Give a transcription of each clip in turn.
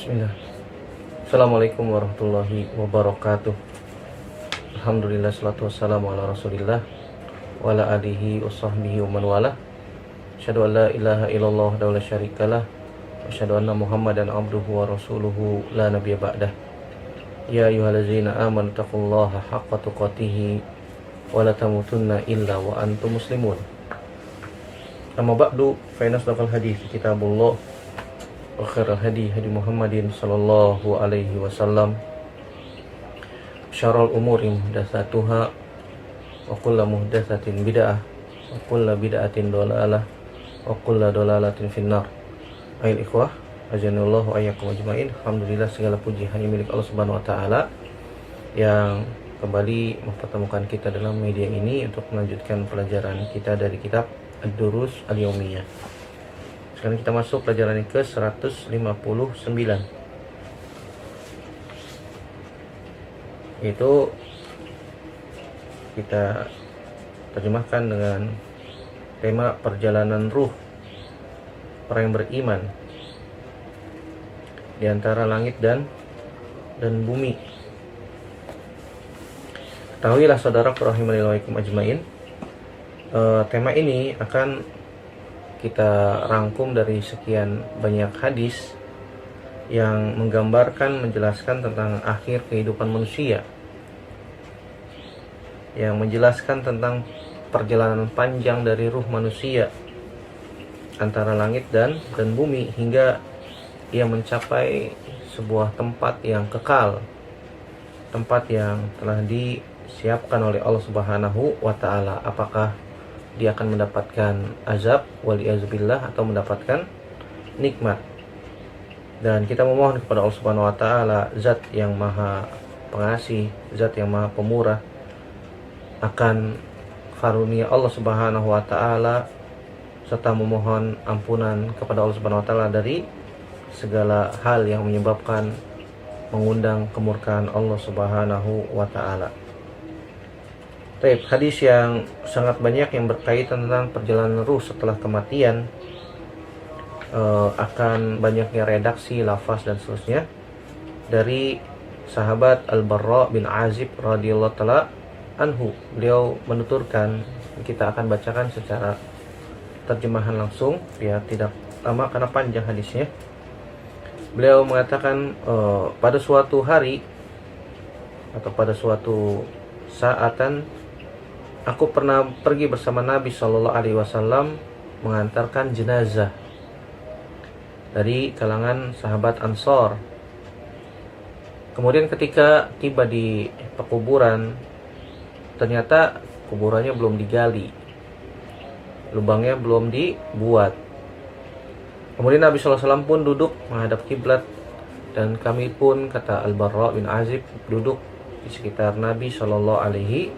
Bismillah. Assalamualaikum warahmatullahi wabarakatuh. Alhamdulillah, salatu wassalamu ala rasulillah wa ala alihi wa sahbihi wa man wala. Asyhadu an la ilaha illallah wa la syarikalah wa asyhadu anna muhammadan abduhu wa rasuluhu la nabiyya ba'dah. Ya ayyuhallazina amanu taqullaha haqqa tuqatih wa la tamutunna illa wa antum muslimun. Amma ba'du, fa inna asdaqal hadits kitabullah wa khairal hadi hadi Muhammadin sallallahu alaihi wasallam. Syarrul umuri muhdatsatuha wa kullu muhdatsatin bid'ah wa kullu bid'atin dhalalah wa kullu dhalalatin finnar. Ayol ikhwah, azanallahu ayyakum ajmain. Alhamdulillah, segala puji hanya milik Allah Subhanahu wa taala yang kembali mempertemukan kita dalam media ini untuk melanjutkan pelajaran kita dari kitab Ad-Durus Al-Yaumiyah. Sekarang kita masuk pelajaran yang ke-159, yaitu kita terjemahkan dengan tema perjalanan ruh orang yang beriman di antara langit dan bumi. Ketahuilah saudara rahimani wa iyyakum ajmain, tema ini akan kita rangkum dari sekian banyak hadis yang menggambarkan, menjelaskan tentang akhir kehidupan manusia, yang menjelaskan tentang perjalanan panjang dari ruh manusia antara langit dan bumi hingga ia mencapai sebuah tempat yang kekal, tempat yang telah disiapkan oleh Allah Subhanahu wa taala. Apakah dia akan mendapatkan azab waliyazubillah atau mendapatkan nikmat? Dan kita memohon kepada Allah Subhanahu wa taala, zat yang maha pengasih, zat yang maha pemurah, akan karunia Allah Subhanahu wa taala, serta memohon ampunan kepada Allah Subhanahu wa taala dari segala hal yang menyebabkan mengundang kemurkaan Allah Subhanahu wa taala. Hadis yang sangat banyak yang berkaitan tentang perjalanan ruh setelah kematian, akan banyaknya redaksi, lafaz dan seterusnya dari sahabat Al-Barra bin Azib radhiyallahu taala anhu. Beliau menuturkan, kita akan bacakan secara terjemahan langsung biar tidak lama karena panjang hadisnya. Beliau mengatakan, pada suatu hari atau pada suatu saatan, aku pernah pergi bersama Nabi Shallallahu Alaihi Wasallam mengantarkan jenazah dari kalangan sahabat Ansor. Kemudian ketika tiba di pekuburan, ternyata kuburannya belum digali, lubangnya belum dibuat. Kemudian Nabi Shallallahu Alaihi Wasallam pun duduk menghadap kiblat, dan kami pun, kata Al-Barra bin Azib, duduk di sekitar Nabi Shallallahu Alaihi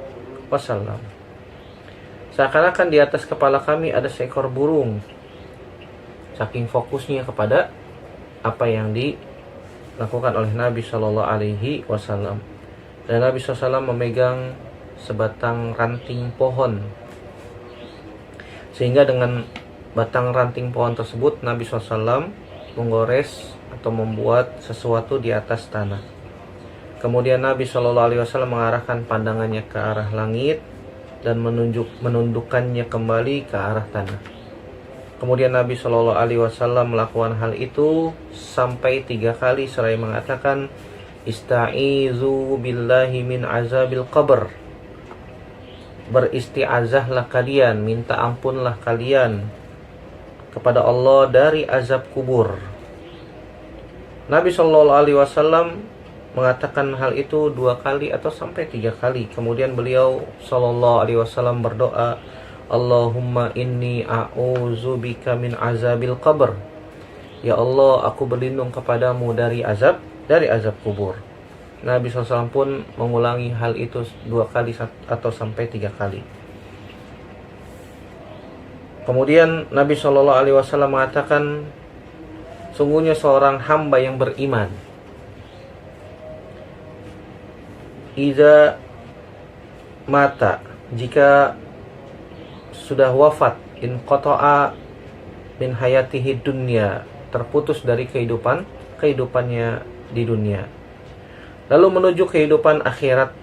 Wasallam. Seakan-akan di atas kepala kami ada seekor burung, saking fokusnya kepada apa yang dilakukan oleh Nabi Shallallahu Alaihi Wasallam. Dan Nabi SAW memegang sebatang ranting pohon, sehingga dengan batang ranting pohon tersebut Nabi SAW menggores atau membuat sesuatu di atas tanah. Kemudian Nabi Shallallahu Alaihi Wasallam mengarahkan pandangannya ke arah langit dan menundukkannya kembali ke arah tanah. Kemudian Nabi Shallallahu Alaihi Wasallam melakukan hal itu sampai 3 kali seraya mengatakan, Ista'izu billahi min azabil qabr. Beristiazahlah kalian, minta ampunlah kalian kepada Allah dari azab kubur. Nabi Shallallahu Alaihi Wasallam mengatakan hal itu 2 kali atau sampai 3 kali. Kemudian beliau Shallallahu Alaihi Wasallam berdoa, Allahumma inni a'udzubika min azabil qabr. Ya Allah, aku berlindung kepadamu dari azab kubur. Nabi SAW pun mengulangi hal itu 2 kali atau sampai 3 kali. Kemudian Nabi Shallallahu Alaihi Wasallam mengatakan, sungguhnya seorang hamba yang beriman, Iza mata, jika sudah wafat, in qata'a min hayatihi dunya, terputus dari kehidupan kehidupannya di dunia. Lalu menuju kehidupan akhirat.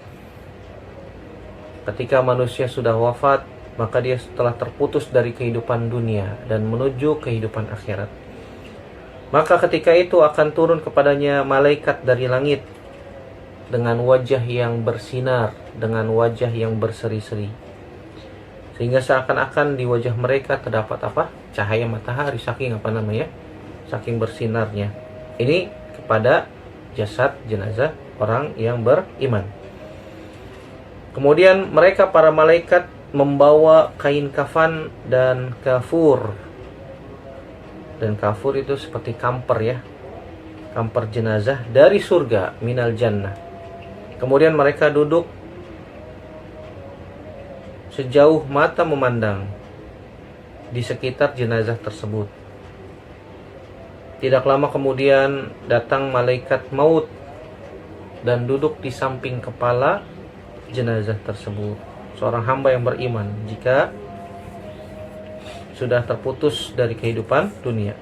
Ketika manusia sudah wafat, maka dia telah terputus dari kehidupan dunia dan menuju kehidupan akhirat. Maka ketika itu akan turun kepadanya malaikat dari langit dengan wajah yang bersinar, dengan wajah yang berseri-seri, sehingga seakan-akan di wajah mereka terdapat apa? Cahaya matahari, saking saking bersinarnya. Ini kepada jasad jenazah orang yang beriman. Kemudian mereka para malaikat membawa kain kafan dan kafur. Dan kafur itu seperti kamper kamper jenazah dari surga, minal jannah. Kemudian mereka duduk sejauh mata memandang di sekitar jenazah tersebut. Tidak lama kemudian datang malaikat maut dan duduk di samping kepala jenazah tersebut. Seorang hamba yang beriman jika sudah terputus dari kehidupan dunia.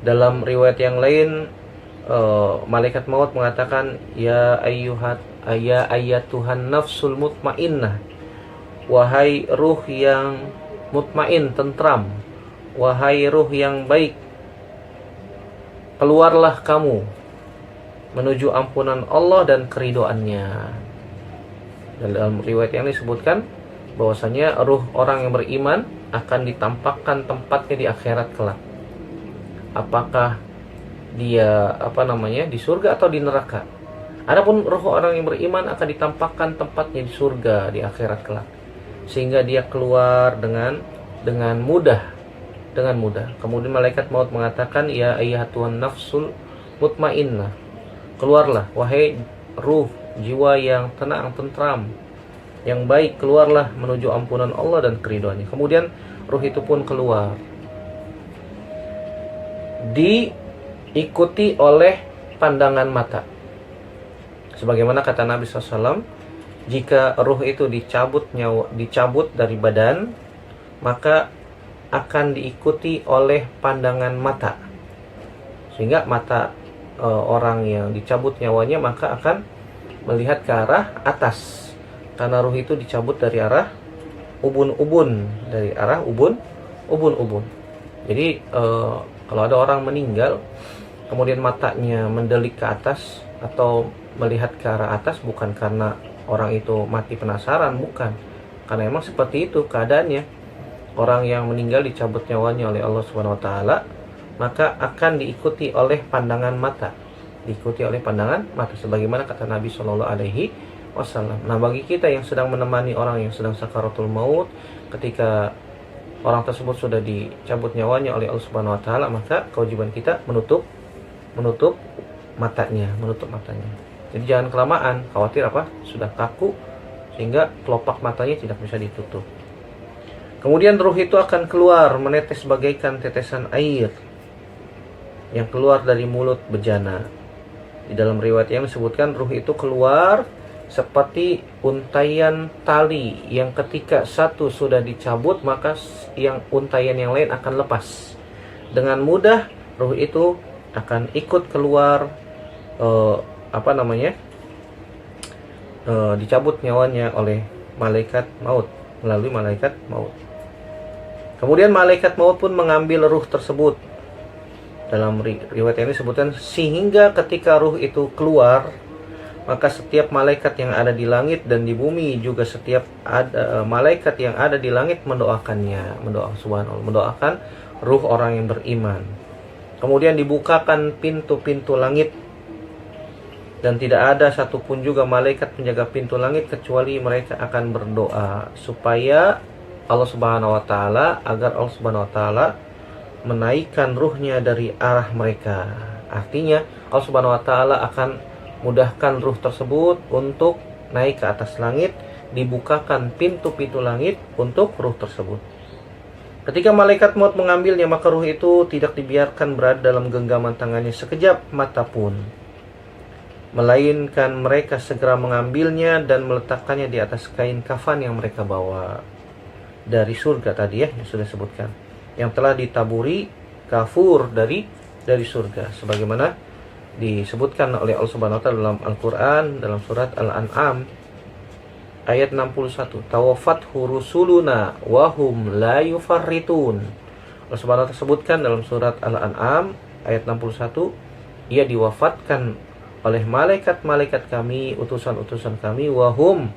Dalam riwayat yang lain, malaikat maut mengatakan, ya ayatuhan nafsul mutmainnah, wahai ruh yang mutmain, tentram, wahai ruh yang baik, keluarlah kamu menuju ampunan Allah dan keridoannya. Dalam riwayat yang disebutkan bahwasanya ruh orang yang beriman akan ditampakkan tempatnya di akhirat kelak. Apakah dia di surga atau di neraka. Adapun roh orang yang beriman akan ditampakkan tempatnya di surga di akhirat kelak, sehingga dia keluar dengan mudah. Kemudian malaikat maut mengatakan, ya ayyatuhan nafsul mutmainnah, keluarlah wahai ruh jiwa yang tenang, tentram, yang baik, keluarlah menuju ampunan Allah dan keriduannya. Kemudian ruh itu pun keluar, diikuti oleh pandangan mata. Sebagaimana kata Nabi SAW, jika ruh itu dicabut dari badan, maka akan diikuti oleh pandangan mata, sehingga mata orang yang dicabut nyawanya maka akan melihat ke arah atas, karena ruh itu dicabut dari arah ubun-ubun, Jadi kalau ada orang meninggal kemudian matanya mendelik ke atas atau melihat ke arah atas, bukan karena orang itu mati penasaran, bukan, karena emang seperti itu keadaannya. Orang yang meninggal dicabut nyawanya oleh Allah Subhanahu wa taala, maka akan diikuti oleh pandangan mata, sebagaimana kata Nabi Shallallahu alaihi wasallam. Nah, bagi kita yang sedang menemani orang yang sedang sakaratul maut, ketika orang tersebut sudah dicabut nyawanya oleh Allah Subhanahu wa taala, maka kewajiban kita menutup matanya. Jadi jangan kelamaan, khawatir sudah kaku sehingga kelopak matanya tidak bisa ditutup. Kemudian ruh itu akan keluar menetes bagaikan tetesan air yang keluar dari mulut bejana. Di dalam riwayat yang disebutkan, ruh itu keluar seperti untaian tali yang ketika satu sudah dicabut, maka yang untaian yang lain akan lepas. Dengan mudah ruh itu akan ikut keluar, dicabut nyawanya oleh malaikat maut, melalui malaikat maut. Kemudian malaikat maut pun mengambil ruh tersebut. Dalam riwayat ini disebutkan, sehingga ketika ruh itu keluar, maka setiap malaikat yang ada di langit dan di bumi, juga setiap malaikat yang ada di langit mendoakannya, mendoakan ruh orang yang beriman. Kemudian dibukakan pintu-pintu langit, dan tidak ada satupun juga malaikat penjaga pintu langit kecuali mereka akan berdoa supaya Allah Subhanahu wa taala, agar Allah Subhanahu wa taala menaikkan ruhnya dari arah mereka. Artinya Allah Subhanahu wa taala akan mudahkan ruh tersebut untuk naik ke atas langit, dibukakan pintu-pintu langit untuk ruh tersebut. Ketika malaikat maut mengambilnya, maka ruh itu tidak dibiarkan berada dalam genggaman tangannya sekejap mata pun, melainkan mereka segera mengambilnya dan meletakkannya di atas kain kafan yang mereka bawa dari surga tadi yang sudah sebutkan, yang telah ditaburi kafur dari dari surga, sebagaimana disebutkan oleh Allah Subhanahu wa taala dalam Al-Qur'an dalam surat Al-An'am ayat 61, tawaffathu rusuluna wa hum la yufarritun. Allah Subhanahu wa taala sebutkan dalam surat Al-An'am ayat 61, ia diwafatkan oleh malaikat-malaikat kami, utusan-utusan kami, wahum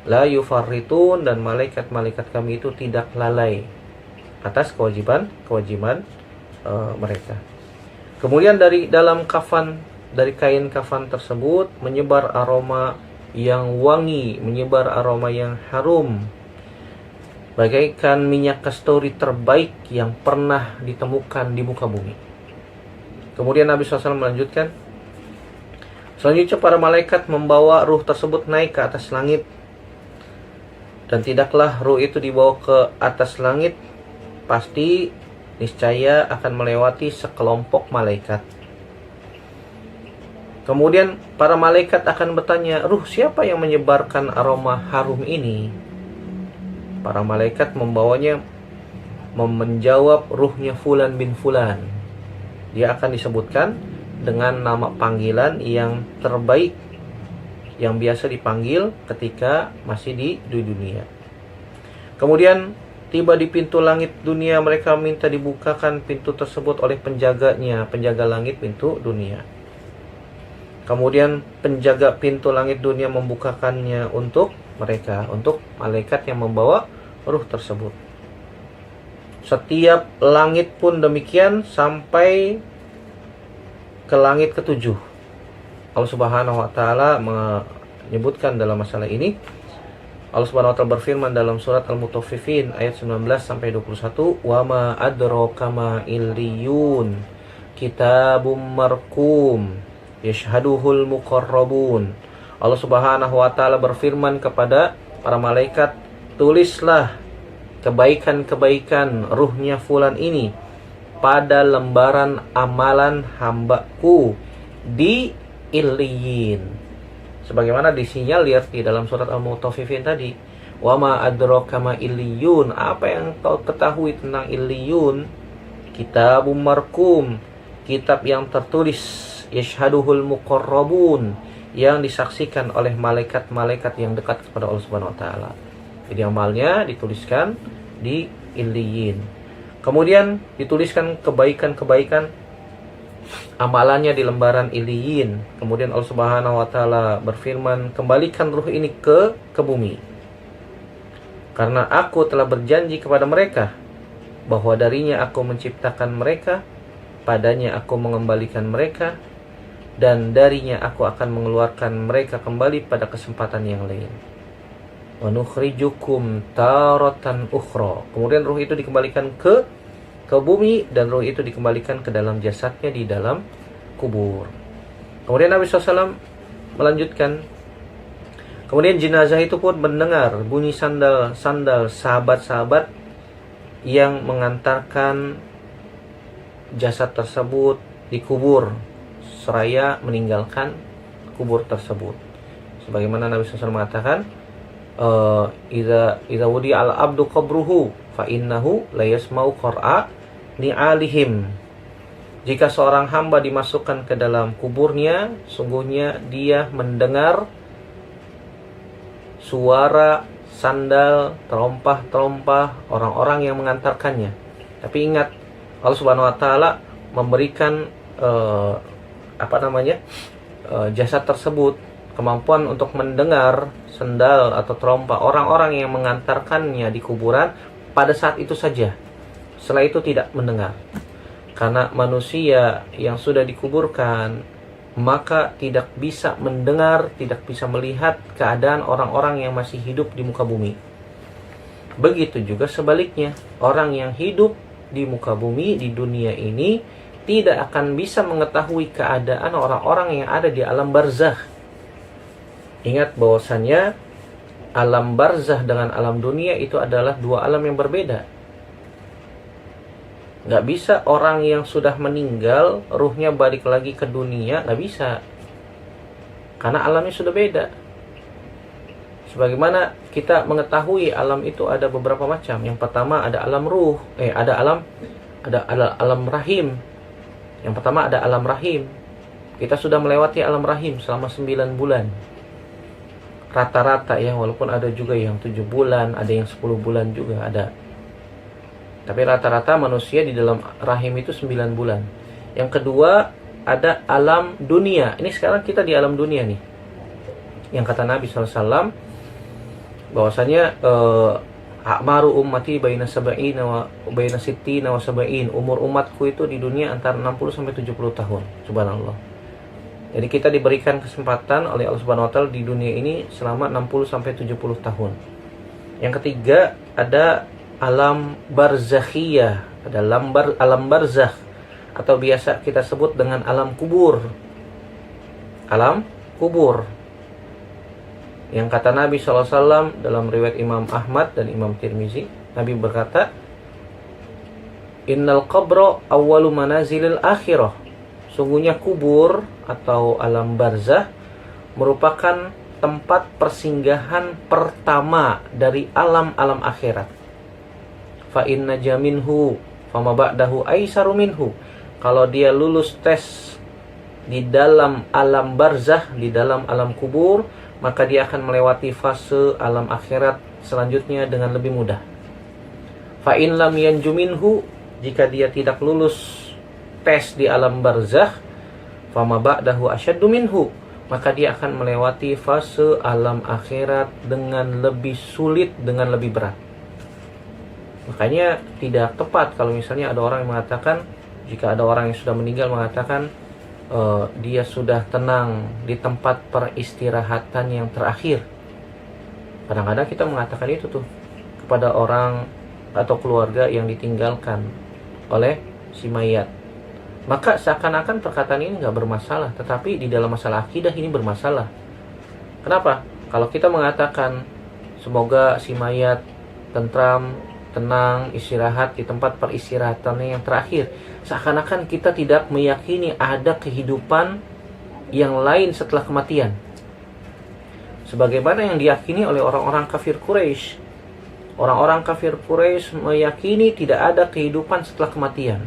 la yufarritun, dan malaikat-malaikat kami itu tidak lalai atas kewajiban mereka. Kemudian dari dalam kafan, dari kain kafan tersebut menyebar aroma yang wangi, menyebar aroma yang harum, bagaikan minyak kasturi terbaik yang pernah ditemukan di muka bumi. Kemudian Nabi SAW melanjutkan, selanjutnya para malaikat membawa ruh tersebut naik ke atas langit, dan tidaklah ruh itu dibawa ke atas langit, pasti niscaya akan melewati sekelompok malaikat. Kemudian para malaikat akan bertanya, ruh siapa yang menyebarkan aroma harum ini? Para malaikat menjawab, ruhnya Fulan bin Fulan. Dia akan disebutkan dengan nama panggilan yang terbaik yang biasa dipanggil ketika masih di dunia. Kemudian tiba di pintu langit dunia, mereka minta dibukakan pintu tersebut oleh penjaganya, penjaga langit pintu dunia. Kemudian penjaga pintu langit dunia membukakannya untuk mereka, untuk malaikat yang membawa ruh tersebut. Setiap langit pun demikian sampai ke langit ketujuh. Allah Subhanahu wa taala menyebutkan dalam masalah ini, Allah Subhanahu wa taala berfirman dalam surat Al-Mutaffifin ayat 19 sampai 21, "Wa ma adraka ma illiyun, kitabum marqum, yashhaduhul muqarrabun." Allah Subhanahu wa taala berfirman kepada para malaikat, tulislah kebaikan-kebaikan ruhnya fulan ini pada lembaran amalan hambaku di Illiyin. Sebagaimana disinyalir di dalam surat Al-Mutaffifin tadi, wa ma adraka ma illiyun, apa yang kau ketahui tentang Illiyun? Kitabum marqum, kitab yang tertulis, yashhaduhul muqarrabun, yang disaksikan oleh malaikat-malaikat yang dekat kepada Allah Subhanahu wa taala. Jadi amalnya dituliskan di Illiyin. Kemudian dituliskan kebaikan-kebaikan amalannya di lembaran Illiyin. Kemudian Allah Subhanahu wa taala berfirman, kembalikan ruh ini ke bumi, karena aku telah berjanji kepada mereka bahwa darinya aku menciptakan mereka, padanya aku mengembalikan mereka, dan darinya aku akan mengeluarkan mereka kembali pada kesempatan yang lain. Wa nukhrijukum taratan ukhra. Kemudian ruh itu dikembalikan ke bumi, dan ruh itu dikembalikan ke dalam jasadnya di dalam kubur. Kemudian Nabi SAW melanjutkan, kemudian jenazah itu pun mendengar bunyi sandal sahabat-sahabat yang mengantarkan jasad tersebut dikubur seraya meninggalkan kubur tersebut. Sebagaimana Nabi SAW mengatakan, idza wudi al abdu qabruhu fa innahu la yasma'u qara'a ni'alihim. Jika seorang hamba dimasukkan ke dalam kuburnya, sungguhnya dia mendengar suara sandal terompah-terompah orang-orang yang mengantarkannya. Tapi ingat, Allah Subhanahu wa taala memberikan jasad tersebut kemampuan untuk mendengar sandal atau terompah orang-orang yang mengantarkannya di kuburan pada saat itu saja. Setelah itu tidak mendengar. Karena manusia yang sudah dikuburkan, maka tidak bisa mendengar, tidak bisa melihat keadaan orang-orang yang masih hidup di muka bumi. Begitu juga sebaliknya, orang yang hidup di muka bumi, di dunia ini, tidak akan bisa mengetahui keadaan orang-orang yang ada di alam barzakh. Ingat bahwasannya alam barzakh dengan alam dunia itu adalah dua alam yang berbeda. Gak bisa orang yang sudah meninggal ruhnya balik lagi ke dunia, gak bisa, karena alamnya sudah beda. Sebagaimana kita mengetahui alam itu ada beberapa macam. Yang pertama ada alam ruh, ada alam rahim. Yang pertama ada alam rahim. Kita sudah melewati alam rahim selama 9 bulan. Rata-rata ya, walaupun ada juga yang 7 bulan, ada yang 10 bulan juga ada. Tapi rata-rata manusia di dalam rahim itu 9 bulan. Yang kedua ada alam dunia. Ini sekarang kita di alam dunia nih. Yang kata Nabi SAW bahwasanya a'maru ummati baina sab'ina wa baina sittina wa sab'in. Umur umatku itu di dunia antara 60 sampai 70 tahun. Subhanallah. Jadi kita diberikan kesempatan oleh Allah Subhanahu wa taala di dunia ini selama 60 sampai 70 tahun. Yang ketiga ada alam barzakhiyah, ada alam barzakh atau biasa kita sebut dengan alam kubur. Alam kubur. Yang kata Nabi SAW dalam riwayat Imam Ahmad dan Imam Tirmizi, Nabi berkata, Innal qabra awwalu manazilil akhirah. Sungguhnya kubur atau alam barzah merupakan tempat persinggahan pertama dari alam-alam akhirat. Fa inna jaminhu fama ba'dahu aisaru minhu. Kalau dia lulus tes di dalam alam barzah, di dalam alam kubur, maka dia akan melewati fase alam akhirat selanjutnya dengan lebih mudah. Fa in lam yanju minhu, jika dia tidak lulus tes di alam barzakh, fama ba'dahu asyaddu minhu, maka dia akan melewati fase alam akhirat dengan lebih sulit, dengan lebih berat. Makanya tidak tepat kalau misalnya ada orang yang mengatakan, jika ada orang yang sudah meninggal mengatakan dia sudah tenang di tempat peristirahatan yang terakhir. Kadang-kadang kita mengatakan itu tuh kepada orang atau keluarga yang ditinggalkan oleh si mayat. Maka seakan-akan perkataan ini nggak bermasalah, tetapi di dalam masalah akidah ini bermasalah. Kenapa? Kalau kita mengatakan semoga si mayat tentram, tenang, istirahat di tempat peristirahatannya yang terakhir, seakan-akan kita tidak meyakini ada kehidupan yang lain setelah kematian. Sebagaimana yang diyakini oleh orang-orang kafir Quraisy. Orang-orang kafir Quraisy meyakini tidak ada kehidupan setelah kematian.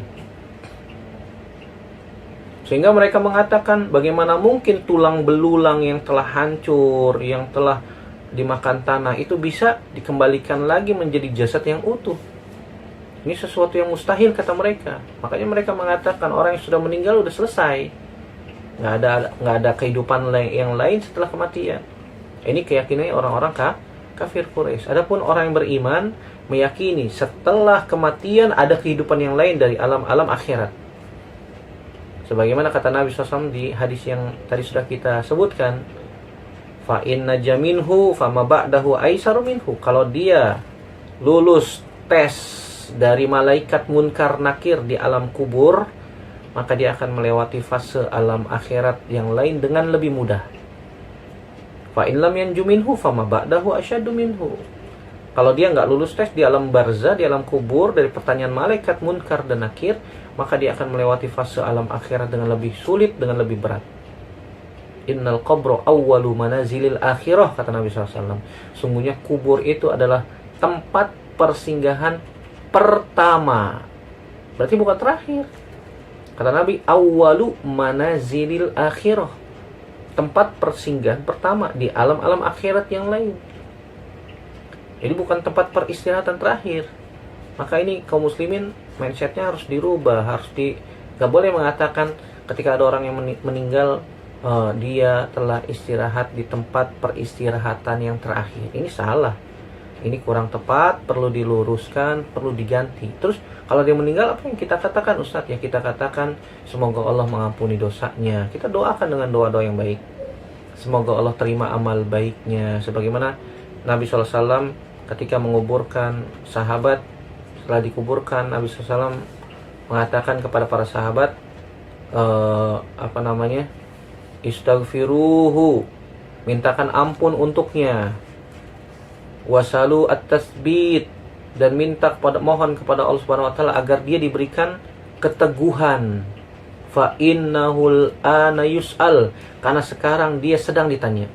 Sehingga mereka mengatakan, bagaimana mungkin tulang belulang yang telah hancur, yang telah dimakan tanah itu bisa dikembalikan lagi menjadi jasad yang utuh. Ini sesuatu yang mustahil kata mereka. Makanya mereka mengatakan orang yang sudah meninggal sudah selesai, nggak ada kehidupan yang lain setelah kematian. Ini keyakinan orang-orang kafir Quraisy. Adapun orang yang beriman meyakini setelah kematian ada kehidupan yang lain dari alam-alam akhirat. Sebagaimana kata Nabi SAW di hadis yang tadi sudah kita sebutkan, fa inna jaminhu fama ba'dahu aisaru minhu. Kalau dia lulus tes dari malaikat munkar nakir di alam kubur, maka dia akan melewati fase alam akhirat yang lain dengan lebih mudah. Fa in lam yanju minhu fama ba'dahu asyaddu minhu. Kalau dia nggak lulus tes di alam barzah, di alam kubur dari pertanyaan malaikat munkar dan nakir, maka dia akan melewati fase alam akhirat dengan lebih sulit, dengan lebih berat. Innal qabra awwalu manazilil akhirah, kata Nabi SAW. Sungguhnya kubur itu adalah tempat persinggahan pertama. Berarti bukan terakhir. Kata Nabi, awwalu manazilil akhirah, tempat persinggahan pertama di alam-alam akhirat yang lain. Jadi bukan tempat peristirahatan terakhir. Maka ini kaum muslimin mindsetnya harus dirubah, gak boleh mengatakan ketika ada orang yang meninggal, dia telah istirahat di tempat peristirahatan yang terakhir. Ini salah, ini kurang tepat, perlu diluruskan, perlu diganti. Terus kalau dia meninggal, apa yang kita katakan Ustadz? Ya kita katakan semoga Allah mengampuni dosanya. Kita doakan dengan doa-doa yang baik, semoga Allah terima amal baiknya. Sebagaimana Nabi SAW ketika menguburkan sahabat, setelah dikuburkan Nabi SAW mengatakan kepada para sahabat, istaghfiruhu, mintakan ampun untuknya, wasalu at-tasbit, dan mohon kepada Allah Subhanahu wa taala agar dia diberikan keteguhan. Fa innahul ana yus'al, karena sekarang dia sedang ditanya.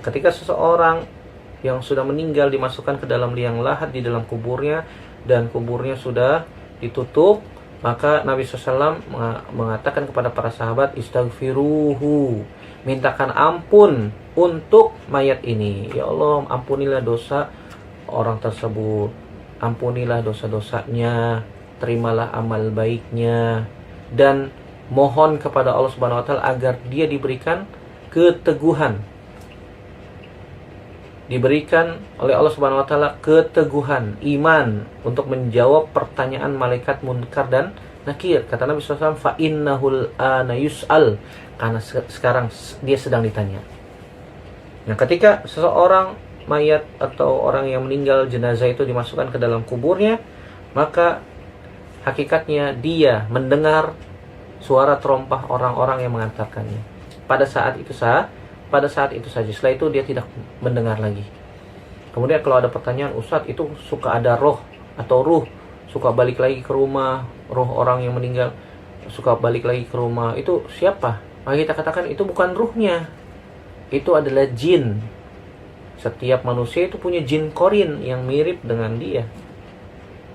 Ketika seseorang yang sudah meninggal dimasukkan ke dalam liang lahat di dalam kuburnya, dan kuburnya sudah ditutup, Maka Nabi SAW mengatakan kepada para sahabat, istaghfiruhu, mintakan ampun untuk mayat ini. Ya Allah, ampunilah dosa orang tersebut, ampunilah dosa-dosanya, terimalah amal baiknya, dan mohon kepada Allah Subhanahu wa taala agar dia diberikan keteguhan. Diberikan oleh Allah Subhanahu wa taala keteguhan iman untuk menjawab pertanyaan malaikat munkar dan nakir. Kata Nabi SAW, fa innahul ana yus'al, karena sekarang dia sedang ditanya. Nah, ketika seseorang mayat atau orang yang meninggal, jenazah itu dimasukkan ke dalam kuburnya, maka hakikatnya dia mendengar suara terompah orang-orang yang mengantarkannya. Pada saat itu saja. Setelah itu dia tidak mendengar lagi. Kemudian kalau ada pertanyaan, Ustadz, itu suka ada roh atau ruh suka balik lagi ke rumah, roh orang yang meninggal suka balik lagi ke rumah, itu siapa? Maka kita katakan itu bukan ruhnya, itu adalah jin. Setiap manusia itu punya jin korin yang mirip dengan dia.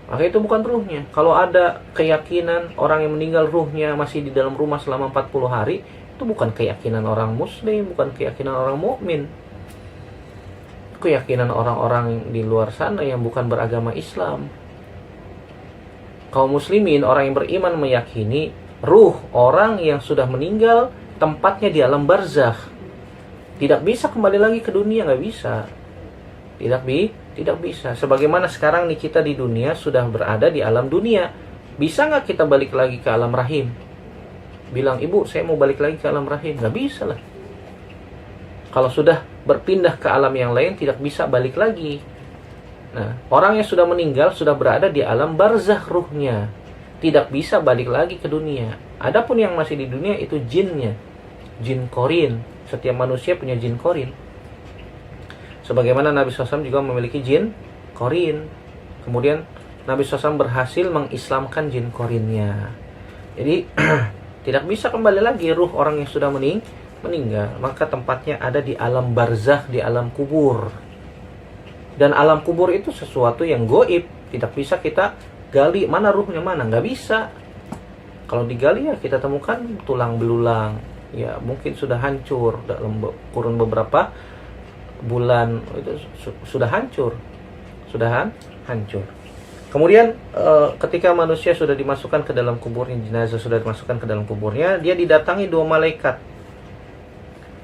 Maka itu bukan ruhnya. Kalau ada keyakinan orang yang meninggal ruhnya masih di dalam rumah selama 40 hari, itu bukan keyakinan orang muslim, bukan keyakinan orang mukmin. Keyakinan orang-orang di luar sana yang bukan beragama Islam. Kaum muslimin, orang yang beriman, meyakini ruh orang yang sudah meninggal tempatnya di alam barzakh. Tidak bisa kembali lagi ke dunia, nggak bisa. Tidak bisa. Sebagaimana sekarang nih kita di dunia sudah berada di alam dunia. Bisa nggak kita balik lagi ke alam rahim? Bilang, ibu saya mau balik lagi ke alam rahim. Nggak bisa lah. Kalau sudah berpindah ke alam yang lain, tidak bisa balik lagi. Nah, orang yang sudah meninggal sudah berada di alam barzakh ruhnya, tidak bisa balik lagi ke dunia. Adapun yang masih di dunia itu jinnya, jin korin. Setiap manusia punya jin korin. Sebagaimana Nabi SAW juga memiliki jin korin. Kemudian Nabi SAW berhasil mengislamkan jin korinnya. Jadi tidak bisa kembali lagi ruh orang yang sudah meninggal. Maka tempatnya ada di alam barzakh, di alam kubur. Dan alam kubur itu sesuatu yang goib. Tidak bisa kita gali mana ruhnya mana. Nggak bisa. Kalau digali ya kita temukan tulang belulang. Ya mungkin sudah hancur dalam kurun beberapa bulan. Itu sudah hancur. Hancur. Kemudian ketika manusia sudah dimasukkan ke dalam kuburnya, jenazah sudah dimasukkan ke dalam kuburnya, dia didatangi dua malaikat.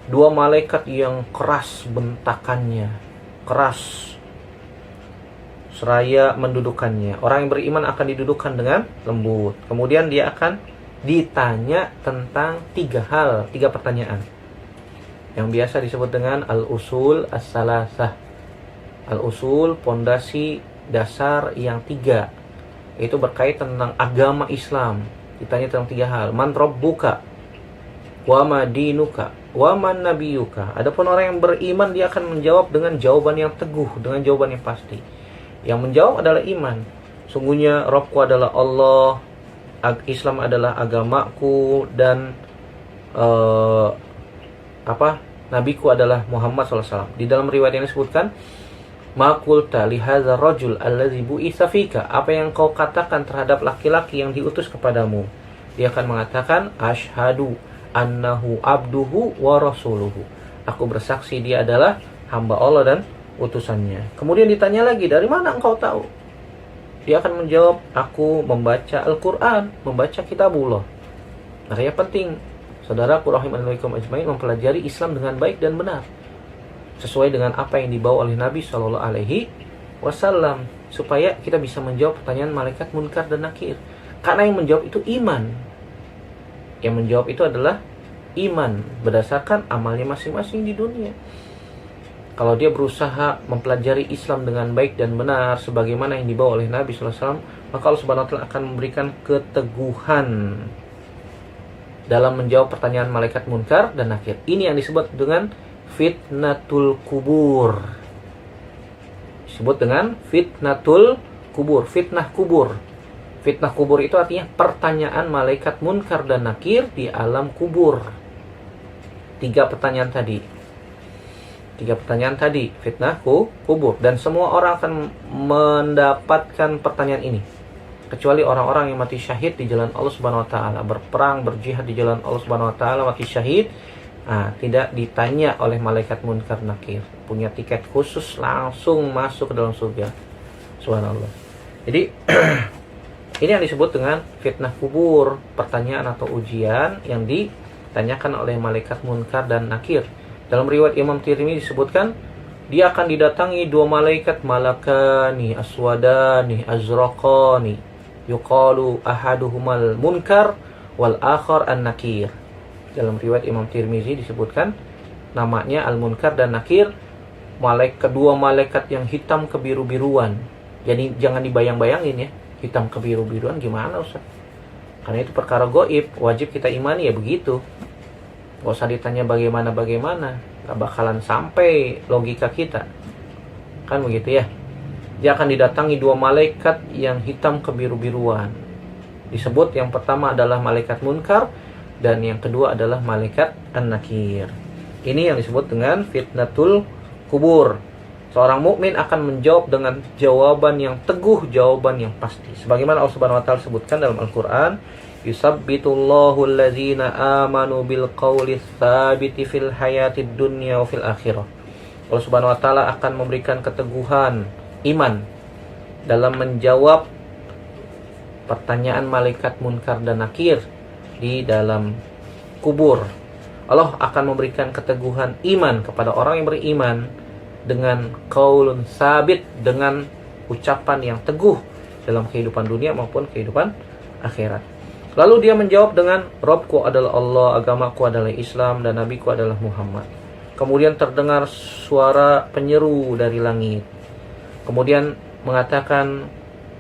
Dua malaikat yang keras bentakannya, keras seraya mendudukannya. Orang yang beriman akan didudukkan dengan lembut. Kemudian dia akan ditanya tentang tiga pertanyaan. Yang biasa disebut dengan al-usul as-salasah. Al-usul, pondasi dasar yang tiga, itu berkait tentang agama Islam. Ditanya tentang tiga hal. Man rabbuka, wa ma dinuka, wa man nabiyuka. Adapun orang yang beriman, dia akan menjawab dengan jawaban yang teguh, dengan jawaban yang pasti. Yang menjawab adalah iman. Sungguhnya Rabbku adalah Allah, Islam adalah agamaku, dan nabiku adalah Muhammad SAW. Di dalam riwayat yang disebutkan, ma qulta li hadzal rajul allazi bu'itsa fika, apa yang kau katakan terhadap laki-laki yang diutus kepadamu? Dia akan mengatakan, asyhadu annahu abduhu wa rasuluhu, aku bersaksi dia adalah hamba Allah dan utusannya. Kemudian ditanya lagi, dari mana engkau tahu? Dia akan menjawab, aku membaca Al-Quran, membaca kitabullah. Makanya penting, saudaraku rahimanallahu ajmain, mempelajari Islam dengan baik dan benar, sesuai dengan apa yang dibawa oleh Nabi SAW, supaya kita bisa menjawab pertanyaan malaikat munkar dan nakir. Karena yang menjawab itu iman. Yang menjawab itu adalah iman berdasarkan amalnya masing-masing di dunia. Kalau dia berusaha mempelajari Islam dengan baik dan benar sebagaimana yang dibawa oleh Nabi SAW, maka Allah Subhanahu wa taala akan memberikan keteguhan dalam menjawab pertanyaan malaikat munkar dan nakir. Ini yang disebut dengan fitnatul kubur. Disebut dengan fitnatul kubur, fitnah kubur. Fitnah kubur itu artinya pertanyaan malaikat munkar dan nakir di alam kubur. Tiga pertanyaan tadi, fitnah kubur. Dan semua orang akan mendapatkan pertanyaan ini. kecuali orang-orang yang mati syahid di jalan Allah Subhanahu wa taala, berperang, berjihad di jalan Allah Subhanahu wa taala, mati syahid. Tidak ditanya oleh malaikat munkar nakir, punya tiket khusus langsung masuk ke dalam surga. Subhanallah. Jadi ini yang disebut dengan fitnah kubur, pertanyaan atau ujian yang ditanyakan oleh malaikat munkar dan nakir. Dalam riwayat Imam Tirmidzi disebutkan, dia akan didatangi dua malaikat, malakani aswadani azraqani, yuqalu ahaduhumal munkar wal akhar an-nakir. Dalam riwayat Imam Tirmidzi disebutkan namanya al-munkar dan nakir, kedua malaikat yang hitam kebiru-biruan. Jadi jangan dibayang-bayangin ya, hitam kebiru-biruan gimana Ustaz? Karena itu perkara gaib, wajib kita imani ya begitu. Gak usah ditanya bagaimana, gak bakalan sampai logika kita. Kan begitu ya. Dia akan didatangi dua malaikat yang hitam kebiru-biruan. Disebut yang pertama adalah malaikat munkar, dan yang kedua adalah malaikat an-nakir. Ini yang disebut dengan fitnatul kubur. Seorang mukmin akan menjawab dengan jawaban yang teguh, jawaban yang pasti. Sebagaimana Allah Subhanahu wa taala sebutkan dalam Al-Qur'an, yusabbitullahu allazina amanu bil qawli tsabiti fil hayatid dunya wa fil akhirah. Allah Subhanahu wa taala akan memberikan keteguhan iman dalam menjawab pertanyaan malaikat munkar dan nakir di dalam kubur. Allah akan memberikan keteguhan iman kepada orang yang beriman dengan qaulun sabit, dengan ucapan yang teguh dalam kehidupan dunia maupun kehidupan akhirat. Lalu dia menjawab dengan, Rabbku adalah Allah, agamaku adalah Islam, dan nabiku adalah Muhammad. Kemudian terdengar suara penyeru dari langit. Kemudian mengatakan,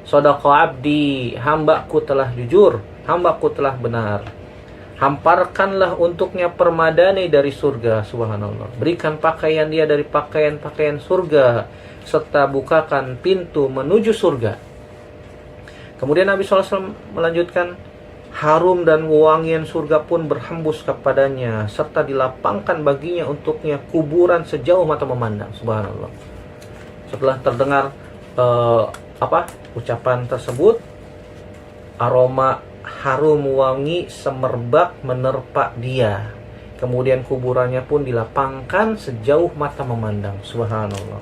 Shadaqa abdi, hambaku telah jujur, hambaku telah benar. Hamparkanlah untuknya permadani dari surga. Subhanallah. Berikan pakaian dia dari pakaian-pakaian surga, serta bukakan pintu menuju surga. Kemudian Nabi SAW melanjutkan, harum dan wangian surga pun berhembus kepadanya, serta dilapangkan baginya untuknya kuburan sejauh mata memandang. Subhanallah. Setelah terdengar ucapan tersebut, aroma harum wangi semerbak menerpa dia. Kemudian kuburannya pun dilapangkan sejauh mata memandang. Subhanallah.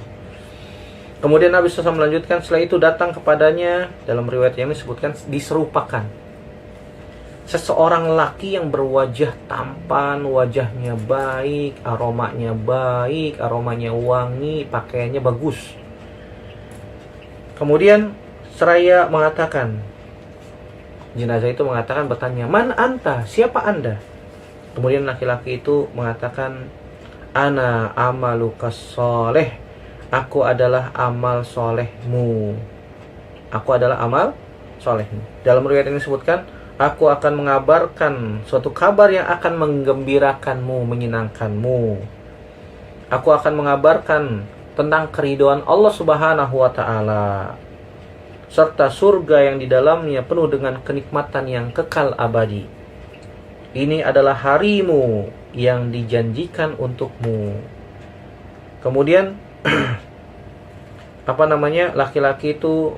Kemudian Nabi SAW melanjutkan, setelah itu datang kepadanya, dalam riwayat yang disebutkan, diserupakan seseorang laki yang berwajah tampan, wajahnya baik, aromanya wangi, pakaiannya bagus. Kemudian seraya mengatakan, jenazah itu bertanya, man anta, siapa anda? Kemudian laki-laki itu mengatakan, ana amalukas soleh, aku adalah amal solehmu. Aku adalah amal solehmu. Dalam riwayat ini disebutkan, aku akan mengabarkan suatu kabar yang akan menggembirakanmu, menyenangkanmu. Aku akan mengabarkan tentang keridhaan Allah Subhanahu wa taala, serta surga yang di dalamnya penuh dengan kenikmatan yang kekal abadi. Ini adalah harimu yang dijanjikan untukmu. Kemudian laki-laki itu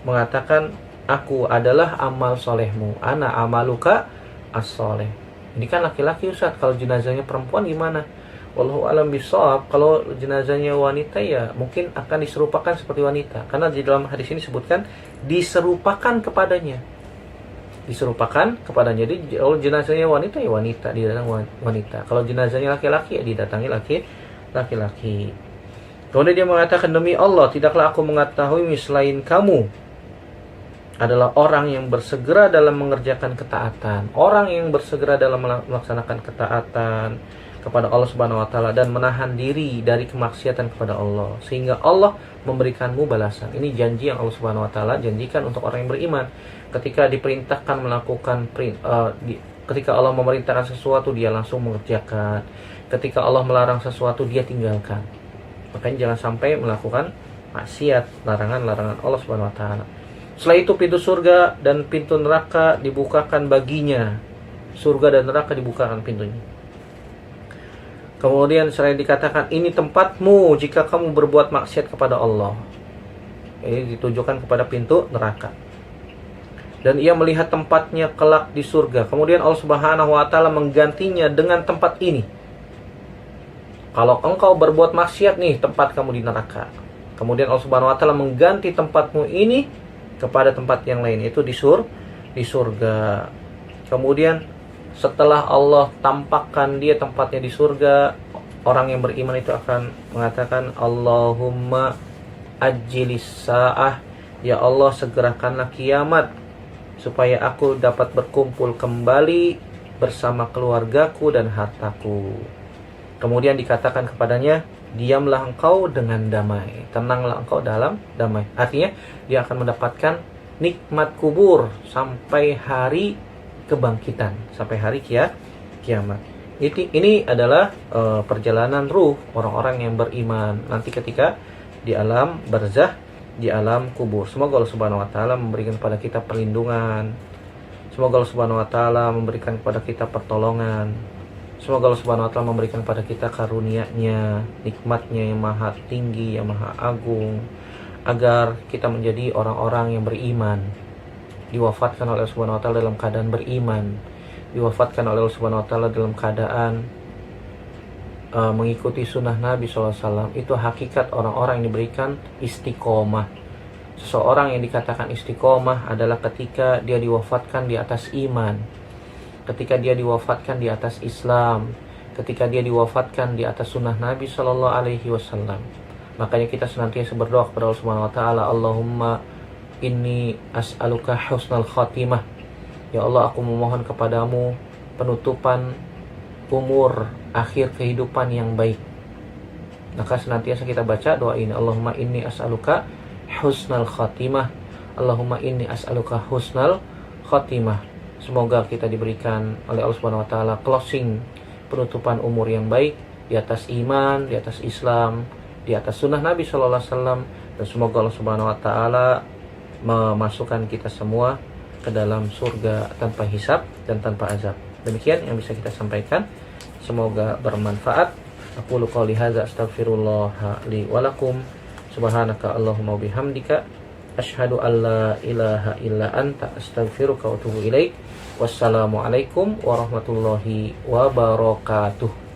mengatakan, aku adalah amal solehmu, ana amaluka as-soleh. Ini kan laki-laki Ustaz. Kalau jenazahnya perempuan gimana? Wallahu alam bisawab. Kalau jenazahnya wanita ya mungkin akan diserupakan seperti wanita, karena di dalam hadis ini disebutkan diserupakan kepadanya. Jadi kalau jenazahnya wanita ya wanita, didatangi wanita. Kalau jenazahnya laki-laki ya didatangi laki-laki. Kemudian dia mengatakan, demi Allah tidaklah aku mengetahui selain kamu adalah orang yang bersegera dalam mengerjakan ketaatan, orang yang bersegera dalam melaksanakan ketaatan kepada Allah Subhanahu wa taala dan menahan diri dari kemaksiatan kepada Allah, sehingga Allah memberikanmu balasan. Ini janji yang Allah Subhanahu wa taala janjikan untuk orang yang beriman. Ketika diperintahkan melakukan ketika Allah memerintahkan sesuatu, dia langsung mengerjakan. Ketika Allah melarang sesuatu, dia tinggalkan. Makanya jangan sampai melakukan maksiat, larangan-larangan Allah Subhanahu wa taala. Setelah itu pintu surga dan pintu neraka dibukakan baginya. Surga dan neraka dibukakan pintunya. Kemudian selain dikatakan, ini tempatmu jika kamu berbuat maksiat kepada Allah. Ini ditujukan kepada pintu neraka. dan ia melihat tempatnya kelak di surga. Kemudian Allah Subhanahu wa taala menggantinya dengan tempat ini. Kalau engkau berbuat maksiat nih, tempat kamu di neraka. Kemudian Allah Subhanahu wa taala mengganti tempatmu ini kepada tempat yang lain, itu di surga. Kemudian setelah Allah tampakkan dia tempatnya di surga, orang yang beriman itu akan mengatakan, Allahumma ajjilis sa'ah, ya Allah segerakanlah kiamat supaya aku dapat berkumpul kembali bersama keluargaku dan hartaku. Kemudian dikatakan kepadanya, diamlah engkau dengan damai, tenanglah engkau dalam damai. Artinya dia akan mendapatkan nikmat kubur sampai hari kebangkitan, sampai hari kiamat. Ini adalah perjalanan ruh orang-orang yang beriman nanti ketika di alam barzah, di alam kubur. Semoga Allah Subhanahu wa taala memberikan kepada kita perlindungan. Semoga Allah Subhanahu wa taala memberikan kepada kita pertolongan. Semoga Allah Subhanahu wa taala memberikan kepada kita karunia-Nya, nikmat-Nya yang maha tinggi, yang maha agung, agar kita menjadi orang-orang yang beriman. Diwafatkan oleh Allah Subhanahu wa taala dalam keadaan beriman. Diwafatkan oleh Allah Subhanahu wa taala dalam keadaan mengikuti sunnah Nabi SAW. Itu hakikat orang-orang yang diberikan istiqomah. Seseorang yang dikatakan istiqomah adalah ketika dia diwafatkan di atas iman, ketika dia diwafatkan di atas Islam, ketika dia diwafatkan di atas sunnah Nabi SAW. Makanya kita senantiasa berdoa kepada Allah Subhanahu wa taala, Allahumma inni as'aluka husnal khatimah. Ya Allah, aku memohon kepadamu penutupan umur akhir kehidupan yang baik. Maka senantiasa kita baca doa ini, Allahumma inni as'aluka husnal khatimah, Allahumma inni as'aluka husnal khatimah. Semoga kita diberikan oleh Allah Subhanahu wa taala closing, penutupan umur yang baik di atas iman, di atas Islam, di atas sunnah Nabi sallallahu alaihi wasallam, dan semoga Allah Subhanahu wa taala memasukkan kita semua ke dalam surga tanpa hisab dan tanpa azab. Demikian yang bisa kita sampaikan. Semoga bermanfaat. Aqulu qouli hadza astaghfirullah li wa lakum. Subhanaka Allahumma bihamdika asyhadu an la ilaha illa anta astaghfiruka wa atubu ilaik. Wassalamualaikum warahmatullahi wabarakatuh.